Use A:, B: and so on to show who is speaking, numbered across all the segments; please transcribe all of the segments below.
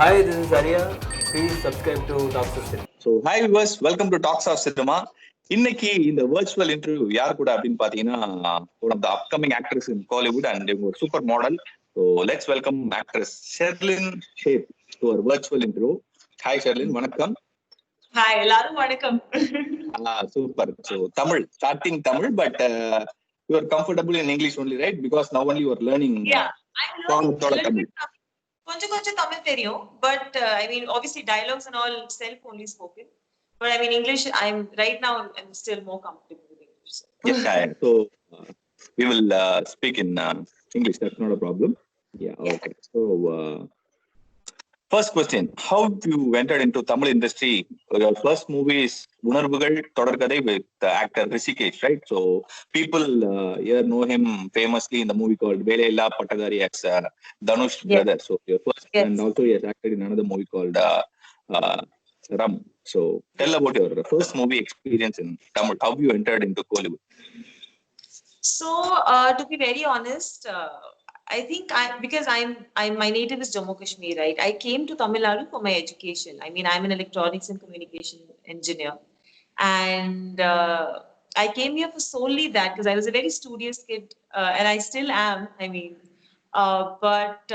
A: Hi, this is Arya. Please subscribe to Talks of Cinema.
B: So hi viewers, welcome to Talks of Cinema. இன்னைக்கு இந்த virtual interview யார் கூட அப்படின்னு பாத்தீங்கன்னா, one of the upcoming actress in Kollywood and ஒரு super model. So let's welcome actress Sherlin Seth to our virtual interview. Hi Sherlin, வணக்கம்.
C: Hi, எல்லாரும் வணக்கம்.
B: Super. So Tamil, starting Tamil, but you are comfortable in English only, right? Because now only you are learning Tamil.
C: கொஞ்சம் தமிழ் தெரியும், but I mean obviously dialogues and all self only spoken, but I mean English I'm right now I'm still more comfortable with English.
B: Yeah, so we will speak in English, that's not a problem. Yeah, okay. So first question, how you entered into Tamil industry? Your first movie is Unarvugal Thodarkadai with actor Rishikesh, right? So people here know him famously in the movie called Velailla Patagari as Dhanush brother. So your first, and also he has acted in another movie called Ram. So tell about your first movie experience in Tamil. How you entered into Kollywood?
C: So to be very honest, I think because I'm my native is Jammu Kashmir, right? I came to Tamil Nadu for my education. I mean, I'm an electronics and communication engineer, and I came here for solely that because I was a very studious kid, and I still am. I mean, but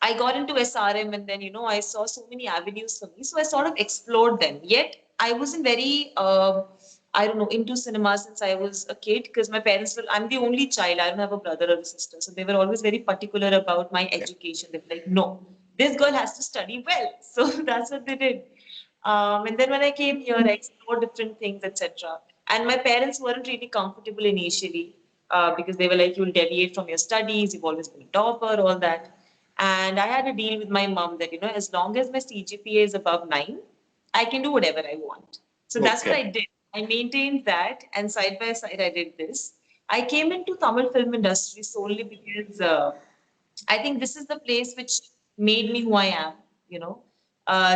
C: I got into SRM, and then I saw so many avenues for me, so I sort of explored them. Yet I wasn't very I don't know, into cinema since I was a kid because my parents were, I'm the only child. I don't have a brother or a sister. So they were always very particular about my education. They were like, no, this girl has to study well. So that's what they did. And then when I came here, I explored different things, etc. And my parents weren't really comfortable initially because they were like, you'll deviate from your studies. You've always been a topper, all that. And I had a deal with my mom that, as long as my CGPA is above 9, I can do whatever I want. So that's what I did. I maintained that, and side by side, I did this. I came into Tamil film industry solely because I think this is the place which made me who I am.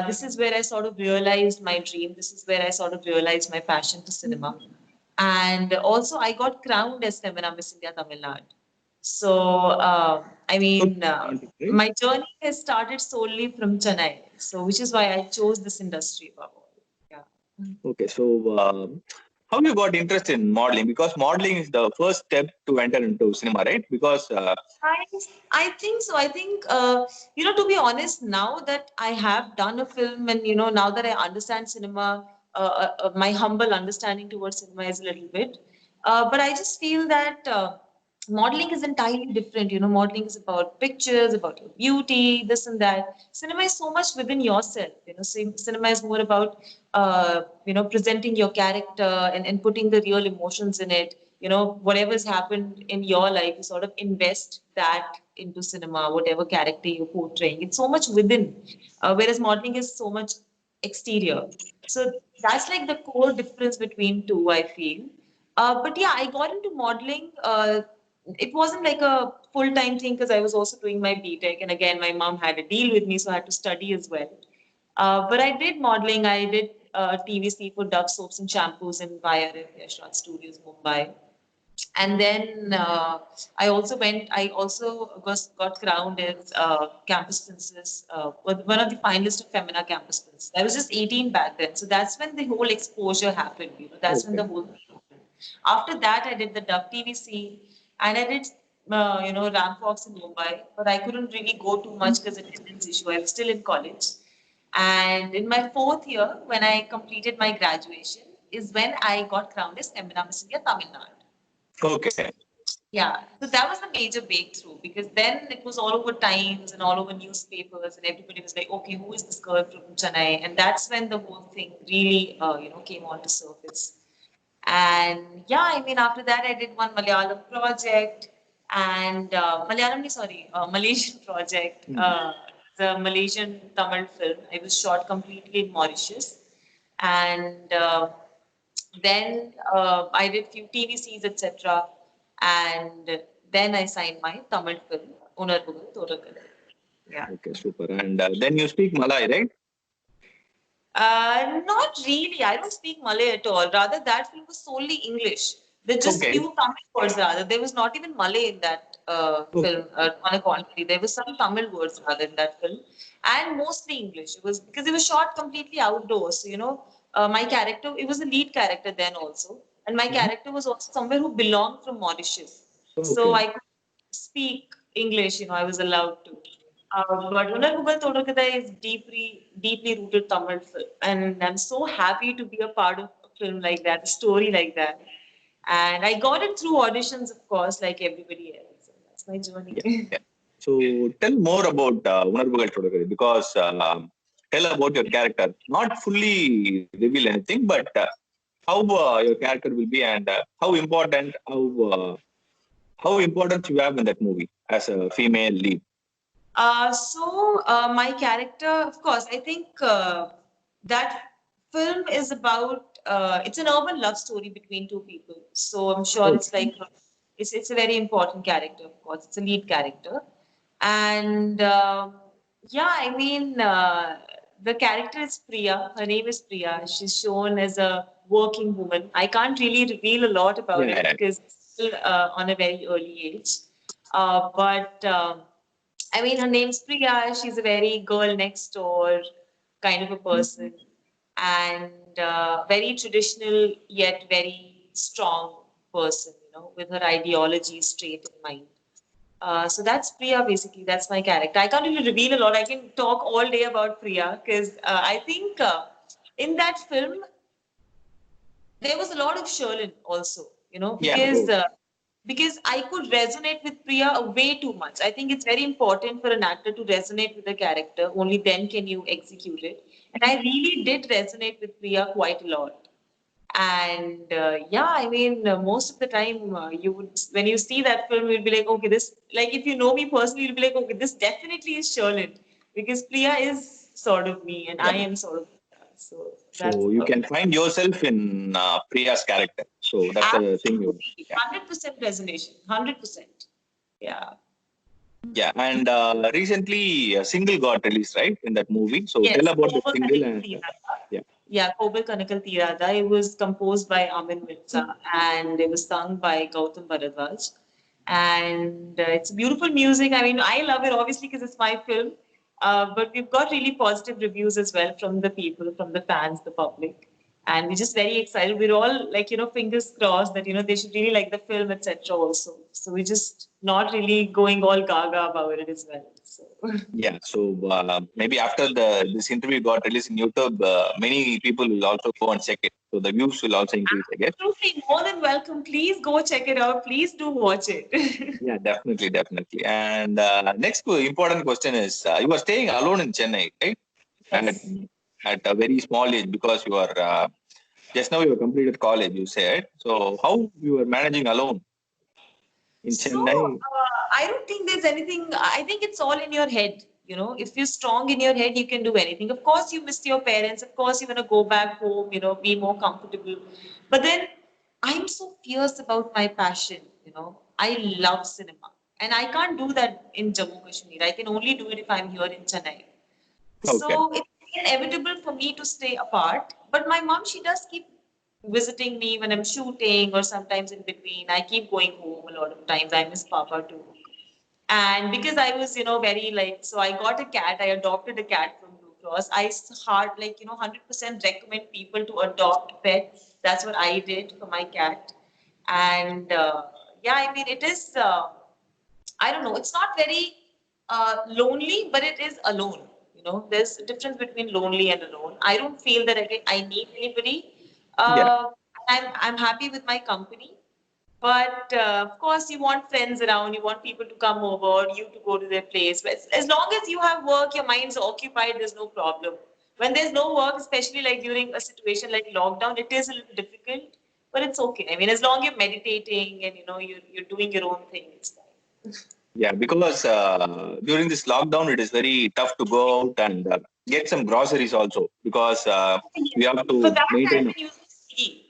C: This is where I sort of realized my dream. This is where I sort of realized my passion for cinema, and also I got crowned as Femina Miss India Tamil Nadu. So I mean, my journey has started solely from Chennai. So which is why I chose this industry above all.
B: Okay, so how you got interested in modeling? Because modeling is the first step to enter into cinema, right? Because
C: I think so. I think to be honest, now that I have done a film, and now that I understand cinema, my humble understanding towards cinema is a little bit. But I just feel that modeling is entirely different. Modeling is about pictures, about your beauty, this and that. Cinema is so much within yourself. Cinema is more about presenting your character and putting the real emotions in it. Whatever's happened in your life, you sort of invest that into cinema, whatever character you're portraying. It's so much within, whereas modeling is so much exterior. So that's like the core difference between two, I feel. But yeah, I got into modeling. It wasn't like a full-time thing because I was also doing my BTech. And again, my mom had a deal with me, so I had to study as well. But I did modeling. I did TVC for Dove soaps and shampoos in YRF, Yashrat Studios, Mumbai. And then I also got crowned as Campus Princess, one of the finalists of Femina Campus Princess. I was just 18 back then. So that's when the whole exposure happened. That's when the whole thing happened. After that, I did the Dove TVC, and I did, Ramfox in Mumbai. But I couldn't really go too much because of attendance issue. I was still in college. And in my 4th year, when I completed my graduation, is when I got crowned as Femina Miss India Tamil Nadu.
B: Okay.
C: Yeah, so that was the major breakthrough because then it was all over Times and all over newspapers, and everybody was like, okay, who is this girl from Chennai? And that's when the whole thing really, came on to surface. And yeah, I mean, after that, I did one Malayalam project and Malaysian project. The Malaysian Tamil film. I was shot completely in Mauritius. And then I did few TVCs, etc. And then I signed my Tamil film, Unarvugal Thodarkadai. Yeah.
B: Okay, super. And then you speak Malay, right?
C: Not really. I don't speak Malay at all. Rather, that film was solely English There's just
B: Okay.
C: few Tamil words rather. There was not even Malay in that film. On a contrary, there was some Tamil words rather in that film, and mostly English. It was because it was shot completely outdoors. So, my character, it was a lead character then also, and my
B: Mhm.
C: character was also somewhere who belonged from Mauritius. So
B: Okay.
C: I could speak English. I was allowed to. But Unar Mughal Thodakatha is deeply rooted Tamil film, and I'm so happy to be a part of a film like that, a story like that. And I got it through auditions, of course, like everybody else. And that's my journey.
B: Yeah. Yeah. So tell more about Unarvugal Thodakatha, because tell about your character. Not fully reveal anything, but how your character will be, and how important you have in that movie as a female lead.
C: My character, of course, I think that film is about it's an urban love story between two people. So I'm sure
B: Okay.
C: it's like it's a very important character, of course. It's a lead character, and yeah, I mean the character is Priya. Her name is Priya. She's shown as a working woman. I can't really reveal a lot about it
B: Yeah.
C: because it's still on a very early age. But I mean, her name's Priya. She's a very girl next door kind of a person, and very traditional yet very strong person. With her ideology straight in mind. So that's Priya basically. That's my character. I can't really reveal a lot. I can talk all day about Priya because I think in that film there was a lot of Sherlin also,
B: Yeah. Oh.
C: because I could resonate with Priya way too much. I think it's very important for an actor to resonate with the character. Only then can you execute it. And I really did resonate with Priya quite a lot. And yeah, I mean, most of the time, you would when you see that film, you'll be like, okay, this like if you know me personally, you'll be like, okay, this definitely is Sherlin because Priya is sort of me, and I
B: Yeah.
C: am sort of Priya. So that's
B: So you can find yourself in Priya's character. So that's the thing.
C: absolutely
B: Yeah.
C: 100% resonation, 100%. Yeah.
B: Yeah. And recently, a single got released, right, in that movie. So tell
C: Yes,
B: about the
C: Kobal
B: single
C: Kanakal
B: and
C: Tirada.
B: yeah.
C: Yeah, Kobal Kanakal Tirada. It was composed by Amin Mirza and it was sung by Gautam Bharadwaj. And it's beautiful music. I mean, I love it obviously because it's my film. But we've got really positive reviews as well from the people, from the fans, the public. And we're just very excited. We're all like, fingers crossed that, they should really like the film, etc. also. So we're just not really going all gaga about it as well. So.
B: Yeah. So maybe after this interview got released in YouTube, many people will also go and check it. So the views will also increase, I guess.
C: Absolutely, more than welcome. Please go check it out. Please do watch it.
B: Yeah, definitely, definitely. And next important question is, you were staying alone in Chennai, right? At,
C: Yes.
B: at a very small age, because you are just now you have completed college, you said. So how you were managing alone in
C: So
B: Chennai?
C: I don't think there's anything. I think it's all in your head. If you're strong in your head, you can do anything. Of course, you miss your parents. Of course, you want to go back home. Be more comfortable. But then, I'm so fierce about my passion. I love cinema, and I can't do that in Jammu Kashmir. I can only do it if I'm here in Chennai.
B: Okay.
C: So it's inevitable for me to stay apart. But my mom, she does keep visiting me when I'm shooting or sometimes in between. I keep going home a lot of times. I miss Papa too. And because I was, very like, so I got a cat. I adopted a cat from Blue Cross. Hard, like, 100% recommend people to adopt pets. That's what I did for my cat. And yeah, I mean, it is. I don't know. It's not very lonely, but it is alone. There's a difference between lonely and alone. I don't feel that I need anybody.
B: Yeah.
C: Uh, I'm happy with my company. But of course, you want friends around. You want people to come over, or you to go to their place. But as long as you have work, your mind's occupied. There's no problem. When there's no work, especially like during a situation like lockdown, it is a little difficult. But it's okay. I mean, as long as you're meditating and you're doing your own thing, it's fine.
B: Yeah, because during this lockdown, it is very tough to go out and get some groceries also, because we have
C: For
B: to
C: that, I've
B: maintain.
C: been using Swiggy.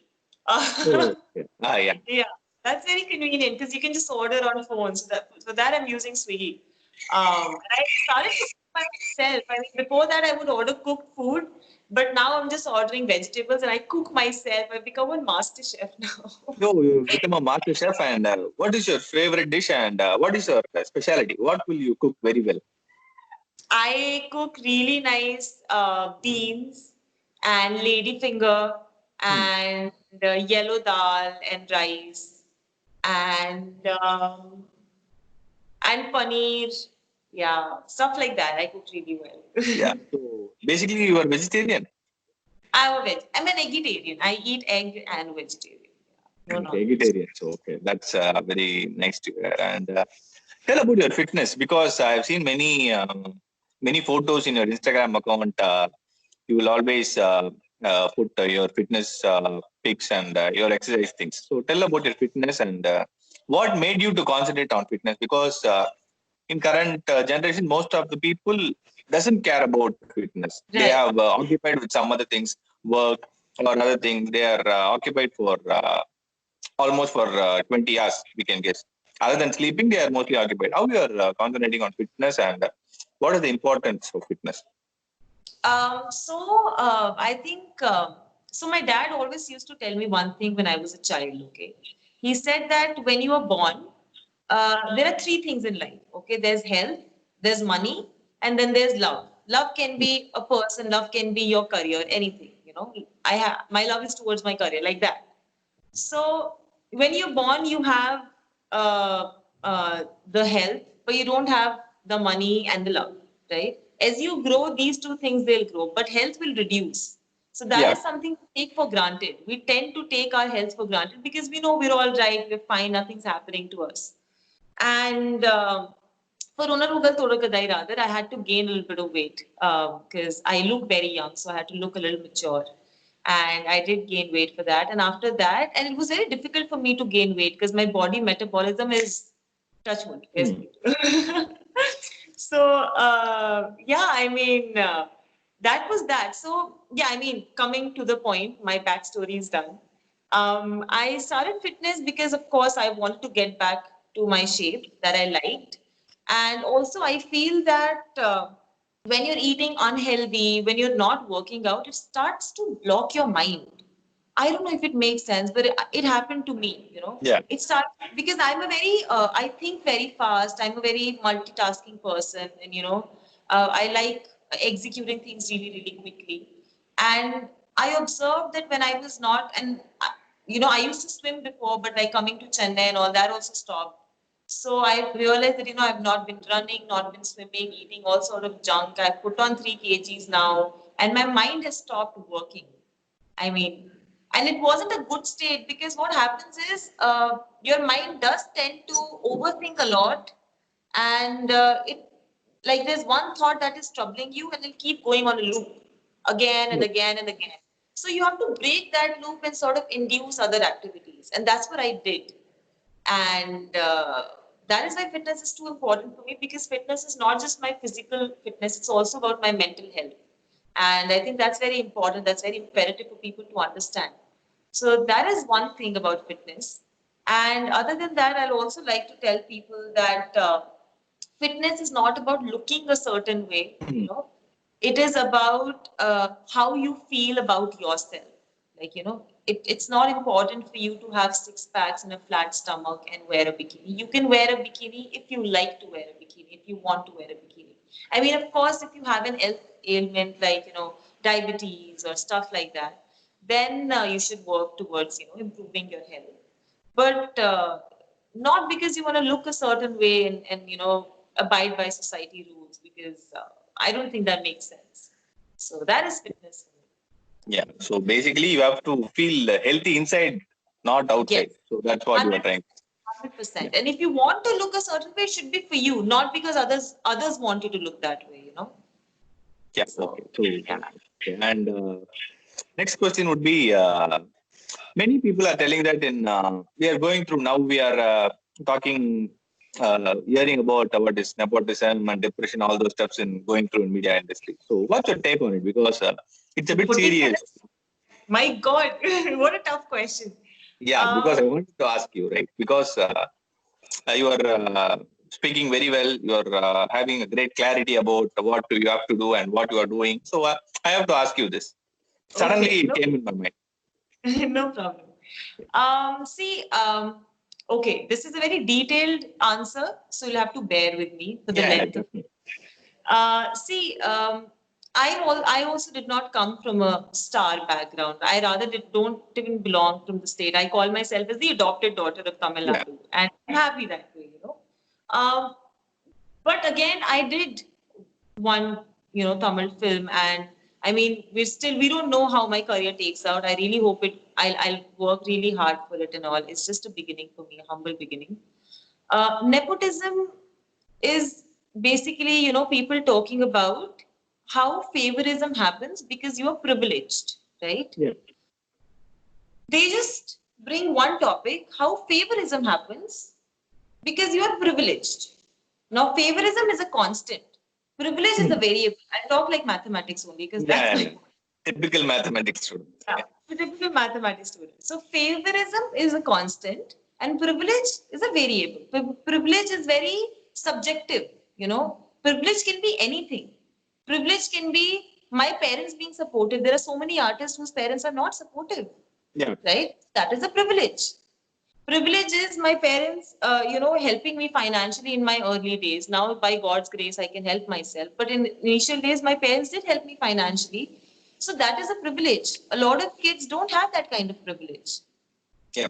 B: Oh, okay. Yeah.
C: Yeah, that's very convenient because you can just order on phone. So for that, I'm using Swiggy. And I started to myself. I mean, before that, I would order cooked food, but now I'm just ordering vegetables and I cook myself. I've become a master chef now.
B: No, you become a master chef, and what is your favorite dish, and what is your specialty? What will you cook very well?
C: I cook really nice beans and ladyfinger
B: Hmm.
C: and yellow dal and rice and and paneer. Yeah, stuff like that. I cook really well.
B: Yeah. So basically, you are vegetarian.
C: I'm a veg. I'm an vegetarian. I eat egg and vegetarian. Yeah, no
B: Okay,
C: non-veg.
B: vegetarian. So okay, that's very nice to hear. And tell about your fitness, because I've seen many photos in your Instagram account. You will always put your fitness pics and your exercise things. So tell about your fitness and what made you to concentrate on fitness, because in current generation, most of the people doesn't care about fitness. They
C: Right.
B: have occupied with some other things, work or other things. They are occupied for almost for 20 hours, we can guess. Other than sleeping, they are mostly occupied. How you are concentrating on fitness, and what is the importance of fitness?
C: I think so. My dad always used to tell me one thing when I was a child. Okay, he said that when you are born, there are three things in life. Okay, there's health, there's money, and then there's love. Love can be a person, love can be your career, anything. You know, I have my love is towards my career, like that. So when you're born, you have uh, the health, but you don't have the money and the love, right? As you grow, these two things they'll grow, but health will reduce. So that
B: Yeah.
C: is something to take for granted. We tend to take our health for granted because we know we're all right, we're fine, nothing's happening to us. And for Unarugal Todakadai rather, I had to gain a little bit of weight because I look very young, so I had to look a little mature. And I did gain weight for that. And after that, and it was very difficult for me to gain weight because my body metabolism is touch wood. Yes.
B: Hmm.
C: So yeah, I mean that was that. So yeah, I mean coming to the point, my backstory is done. I started fitness because, of course, I wanted to get back to my shape that I liked. And also, I feel that when you're eating unhealthy, when you're not working out, it starts to block your mind. I don't know if it makes sense, but it happened to me, you know.
B: Yeah.
C: It started because I'm a very, I think very fast. I'm a very multitasking person, and, you know, I like executing things really, really quickly. And I observed that when I was not, and you know, I used to swim before, but like coming to Chennai and all that also stopped. So I realized that, you know, I've not been running, not been swimming, eating all sort of junk. I've put on 3 kgs now, and my mind has stopped working. I mean, and it wasn't a good state because what happens is your mind does tend to overthink a lot, and it like there's one thought that is troubling you, and it'll keep going on a loop again and
B: Yes.
C: again and again. So you have to break that loop and sort of induce other activities, and that's what I did. And that is why fitness is too important for me because fitness is not just my physical fitness, it's also about my mental health. And I think that's very important. That's very imperative for people to understand. So that is one thing about fitness. And other than that, I'll also like to tell people that fitness is not about looking a certain way, you
B: Hmm.
C: know. It is about how you feel about yourself. Like, you know, it's not important for you to have six packs and a flat stomach and wear a bikini. You can wear a bikini if you like to wear a bikini, if you want to wear a bikini. I mean, of course, if you have an health ailment like, you know, diabetes or stuff like that, then you should work towards, you know, improving your health. But not because you want to look a certain way and you know, abide by society rules, because I don't think that makes sense. So that is fitness for me.
B: Yeah. So basically, you have to feel healthy inside, not
C: Yes,
B: outside. So that's what you are
C: 100%.
B: trying. Yeah.
C: 100%. And if you want to look a certain way, it should be for you, not because others want you to look that way, you know.
B: Yeah. Okay.
C: So
B: So
C: yeah.
B: okay. And next question would be: many people are telling that in we are going through now. We are talking, hearing about what is nepotism and depression, all those stuffs in going through in media industry. So what's your take on it? Because it's a bit
C: Putting that,
B: serious.
C: my God, what a tough question.
B: Yeah. Because I
C: Um,
B: wanted to ask you, right? Because you are speaking very well. You're having a great clarity about what you have to do and what you are doing. So I have to ask you this. Suddenly
C: Okay,
B: it came in my mind.
C: no problem. Okay, this is a very detailed answer, so you'll have to bear with me for the
B: Yeah,
C: length of
B: definitely.
C: I also did not come from a star background. I rather don't even belong from the state. I call myself as the adopted daughter of Tamil
B: Yeah.
C: Nadu, and I'm happy that way, you know. Um, but again, I did one, Tamil film, and I mean, we don't know how my career takes out. I really hope I'll work really hard for it and all. It's just a beginning for me, a humble beginning. Nepotism is basically, people talking about how favorism happens because you are privileged, right?
B: Yeah.
C: They just bring one topic, how favorism happens because you are privileged. Now, favorism is a constant. Privilege is a variable. I talk like mathematics only because that's
B: Yeah,
C: my
B: yeah. Typical mathematics student.
C: yeah, the typical mathematics student. So favorism is a constant and privilege is a variable. Privilege is very subjective, Privilege can be anything. Privilege can be my parents being supportive. There are so many artists whose parents are not supportive,
B: Yeah.
C: right? That is a privilege. Privilege is my parents, helping me financially in my early days. Now, by God's grace, I can help myself. But in initial days, my parents did help me financially. So that is a privilege. A lot of kids don't have that kind of privilege.
B: Yeah.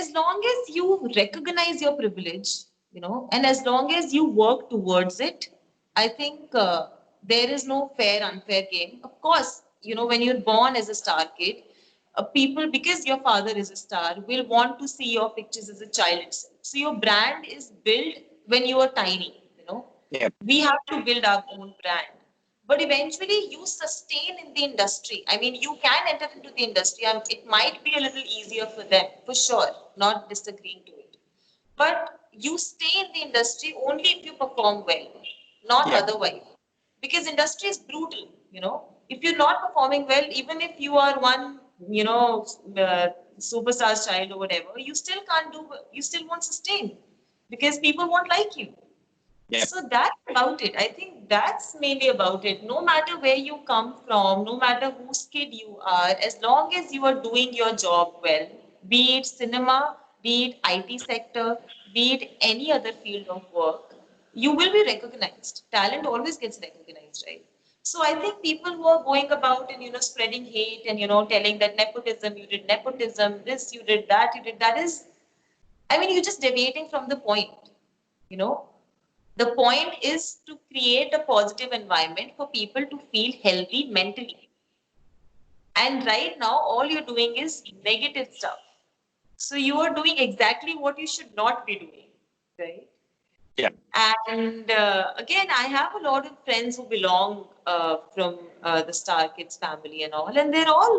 C: As long as you recognize your privilege, and as long as you work towards it, I think there is no fair, unfair game. Of course, when you're born as a star kid, people, because your father is a star, will want to see your pictures as a child itself. So your brand is built when you are tiny.
B: Yeah.
C: We have to build our own brand. But eventually you sustain in the industry. I mean, you can enter into the industry and it might be a little easier for them, for sure, not disagreeing to it. But you stay in the industry only if you perform well, not
B: Yeah.
C: otherwise. Because industry is brutal. If you're not performing well, even if you are one, superstar's child or whatever, you still can't do, you still won't sustain because people won't like you.
B: Yeah.
C: So that's about it. I think that's mainly about it. No matter where you come from, no matter whose kid you are, as long as you are doing your job well, be it cinema, be it IT sector, be it any other field of work, you will be recognized. Talent always gets recognized, right? So I think people who are going about and spreading hate and telling that nepotism, you did nepotism, this you did that is, I mean, you're just deviating from the point. You know, the point is to create a positive environment for people to feel healthy mentally. And right now, all you're doing is negative stuff. So you are doing exactly what you should not be doing, right?
B: Yeah.
C: And again, I have a lot of friends who belong from the Star Kids family and all, and they're all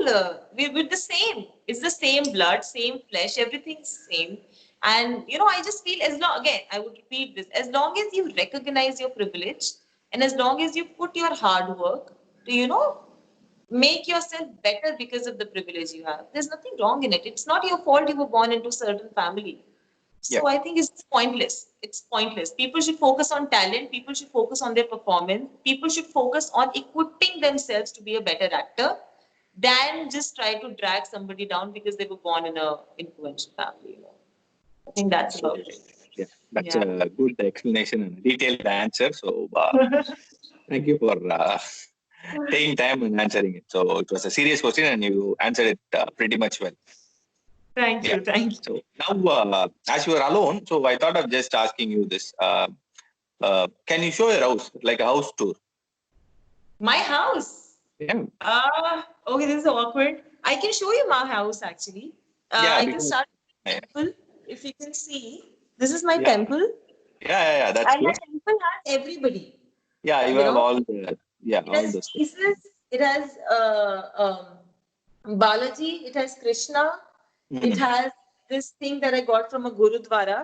C: we're the same. It's the same blood, same flesh, everything's same. And I just feel as long again, I would repeat this: as long as you recognize your privilege, and as long as you put your hard work to make yourself better because of the privilege you have, there's nothing wrong in it. It's not your fault you were born into a certain family.
B: Yeah.
C: So I think it's pointless. It's pointless. People should focus on talent. People should focus on their performance. People should focus on equipping themselves to be a better actor than just try to drag somebody down because they were born in a influential family. I think that's about it.
B: Yeah. That's
C: Yeah.
B: a good explanation and detailed answer. So thank you for taking time and answering it. So it was a serious question and you answered it pretty much well.
C: Thank
B: Yeah.
C: you. Thank you.
B: So now, as you are alone, so I thought of just asking you this. Can you show your house, like a house tour?
C: My house.
B: Yeah.
C: Okay, this is awkward. I can show you my house actually.
B: Yeah,
C: I can
B: because-
C: start with the temple. If you can see, this is my
B: Yeah.
C: temple.
B: Yeah, that's
C: And my
B: good.
C: temple has everybody.
B: Yeah, you
C: You
B: have
C: know,
B: all the
C: It
B: all
C: has
B: those.
C: Jesus. It has Balaji. It has Krishna. It
B: Mhm.
C: has this thing that I got from a Gurudwara.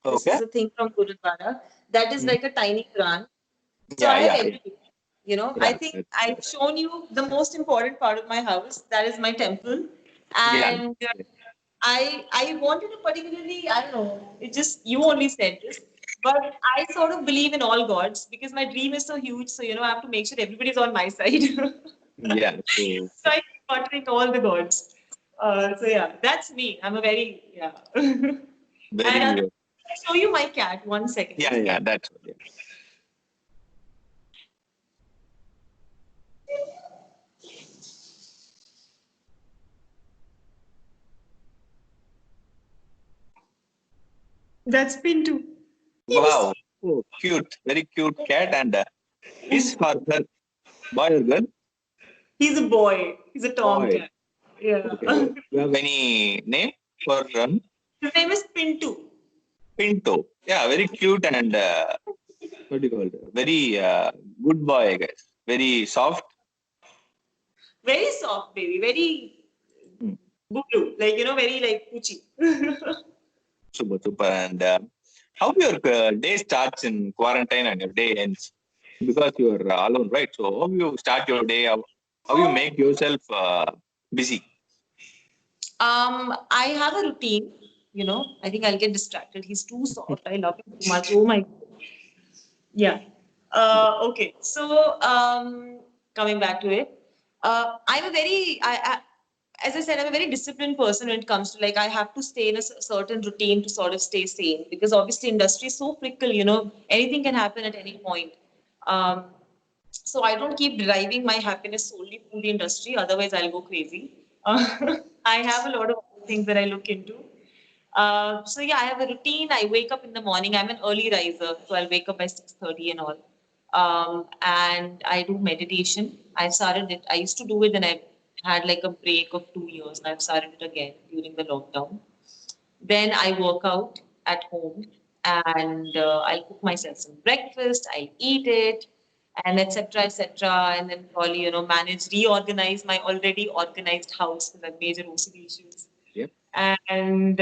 C: This
B: Okay.
C: is a thing from Gurudwara. That is
B: Mhm.
C: like a tiny Quran. So I have everything. I
B: Yeah,
C: think
B: that's
C: I've
B: good.
C: shown you the most important part of my house. That is my temple.
B: Yeah.
C: And I wanted to particularly, I don't know, it just, you only said this, But I sort of believe in all gods because my dream is so huge. So, I have to make sure everybody's on my side.
B: Yeah. So
C: So I keep watering all the gods. So yeah, that's me. I'm a very, yeah. And
B: very.
C: I'll show you my cat. 1 second.
B: Yeah, yeah. That's yeah.
C: That's Pintu.
B: Wow. Oh, cute. Very cute cat. And his or her boy or girl?
C: He's a boy. He's a
B: Boy.
C: tomcat. Yeah.
B: Okay. You have any name for
C: His name is Pintu.
B: Pinto? Yeah, very cute and what do you call it? Very good boy, I guess. Very soft.
C: Very soft baby. Very
B: Hmm.
C: boo, like very like poochie.
B: Super, super. And how your day starts in quarantine and your day ends? Because you are alone, right? So how you start your day? How you make yourself busy?
C: I have a routine. I think I'll get distracted. He's too soft. I love him too much. Oh my. Yeah. Okay. So, coming back to it, I'm a very, as I said, I'm a very disciplined person when it comes to, like, I have to stay in a certain routine to sort of stay sane because obviously industry is so fickle, anything can happen at any point. Um, so I don't keep deriving my happiness solely from the industry. Otherwise, I'll go crazy. I have a lot of other things that I look into. So yeah, I have a routine. I wake up in the morning. I'm an early riser, so I'll wake up by 6:30 and all. And I do meditation. I started it. I used to do it, and I had like a break of 2 years. And I've started it again during the lockdown. Then I work out at home, and I'll cook myself some breakfast. I'll eat it, and etc. etc. And then probably manage reorganize my already organized house because I've major OCD issues.
B: Yep.
C: And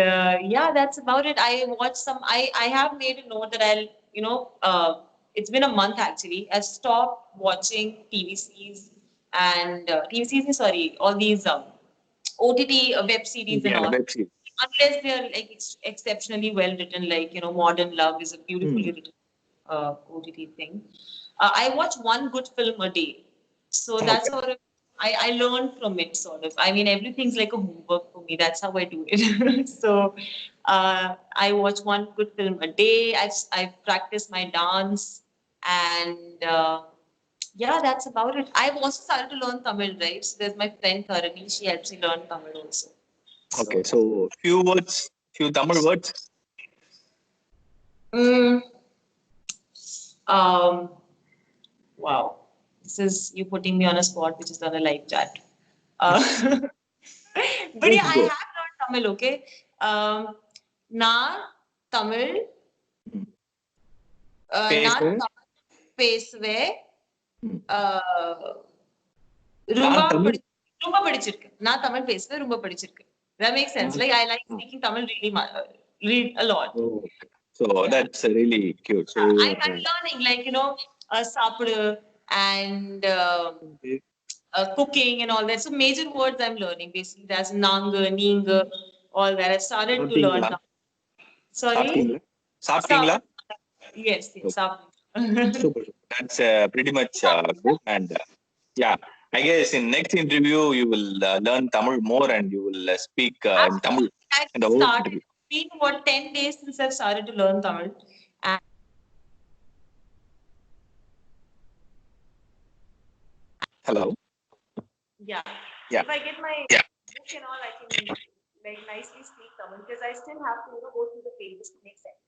C: yeah, that's about it. I watch some. I have made a note that I'll it's been a month actually. I stopped watching TVCs and TVCs. Sorry, all these OTT web series and
B: Yeah,
C: all.
B: web series.
C: Unless they are like exceptionally well written, like Modern Love is a beautifully written OTT thing. I watch one good film a day, so that's
B: Okay.
C: sort of I learn from it sort of. I mean, everything's like a homework for me. That's how I do it. So I watch one good film a day. I practice my dance, and yeah, that's about it. I've also started to learn Tamil, right? So there's my friend Tharani. She helps me learn Tamil also.
B: Okay. So few words, few Tamil words.
C: Mm, um, wow. This is you putting me on a spot, which is on a live chat. Uh, but yeah,
B: Just
C: I
B: go.
C: have learned Tamil, okay? Na Tamil,
B: Hmm.
C: na
B: Pace.
C: Tamil பேசுவே
B: Hmm.
C: ரொம்ப
B: நான் தமிழ்.
C: ரொம்ப படிச்சிருக்கேன் நான் தமிழ் பேசுவேன் ரொம்ப படிச்சிருக்கேன் that makes sense
B: நான்
C: like I like speaking Tamil really read a lot.
B: Oh, okay. So
C: Yeah.
B: that's really cute. So
C: I'm learning like சாப்பிடு and cooking and all that. So major words I'm learning basically. That's nanga, neenga, all that. I started to learn
B: சாப்பிட்டீங்களா?
C: now. Sorry?
B: சாப்பிட்டீங்களா?
C: Sap.
B: சாப்பிட்டீங்களா?
C: Yes, yes.
B: Okay.
C: Sap.
B: Super. That's pretty much good. And yeah, I guess in next interview you will learn Tamil more and you will speak in Tamil
C: I
B: in the whole
C: started.
B: interview.
C: It's been what 10 days since I've started to learn Tamil. And
B: Hello.
C: yeah.
B: Yeah.
C: If I get my book and all, I can like nicely speak Tamil because I still have to go through the pages to make sense.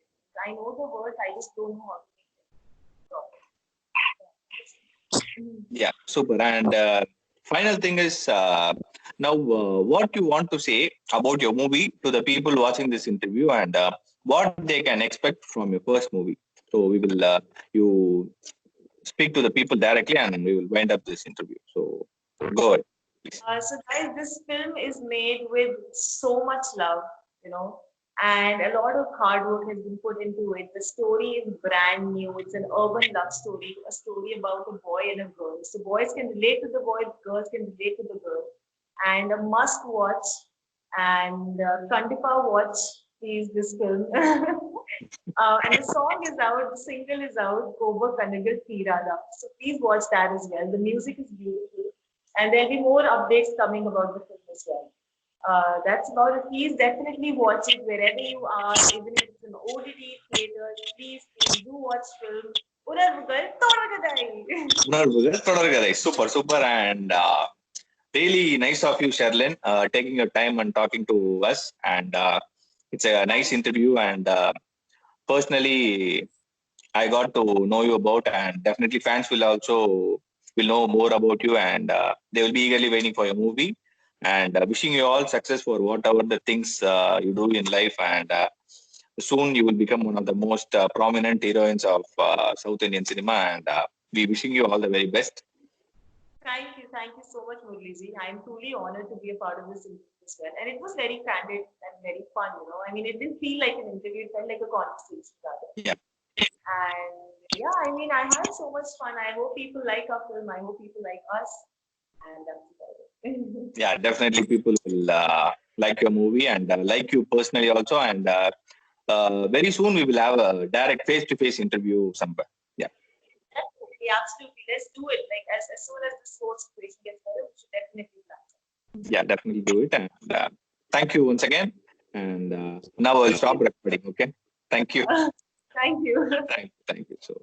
C: I know the words, I just don't know how to make them.
B: Yeah, super. And final thing is now what you want to say about your movie to the people watching this interview and what they can expect from your first movie. So we will you speak to the people directly and we will wind up this interview. So go ahead. Please.
C: So guys, this film is made with so much love, and a lot of hard work has been put into it. The story is brand new. It's an urban love story, a story about a boy and a girl. So boys can relate to the boy, girls can relate to the girl, and a must watch. And Kandipa watch please this film. And the song is out, the single is out, Koba Kanagal Tirada. So please watch that as well. The music is beautiful. And there'll be more updates coming about the film as well. That's about it. Please definitely watch it wherever you are, even if it's an OTT theater. Please do watch film. Unarvugal Thodagadai.
B: உணர்வுகள் தொடர்கதை super super and really nice of you, Sherlyn, taking your time and talking to us. And it's a nice interview. And personally, I got to know you about, and definitely fans will also will know more about you, and they will be eagerly waiting for your movie. And wishing you all success for whatever the things you do in life. And soon you will become one of the most prominent heroines of South Indian cinema. And we wishing you all the very best.
C: Thank you so much, Murliji. I'm truly honored to be a part of this interview as well. And it was very candid and very fun, you know. I mean, it didn't feel like an interview, it felt like a conversation rather.
B: Yeah.
C: And yeah, I mean, I had so much fun. I hope people like our film. I hope people like us. And that's about it.
B: Yeah, definitely people will like your movie and like you personally also. And very soon we will have a direct face-to-face interview somewhere. Yeah.
C: Definitely, absolutely. Let's do it. Like as soon as this whole situation gets better, we should definitely plan.
B: Yeah, definitely do it. And thank you once again. And now I'll stop recording. Okay. Thank you.
C: Thank you.
B: Thank you. So.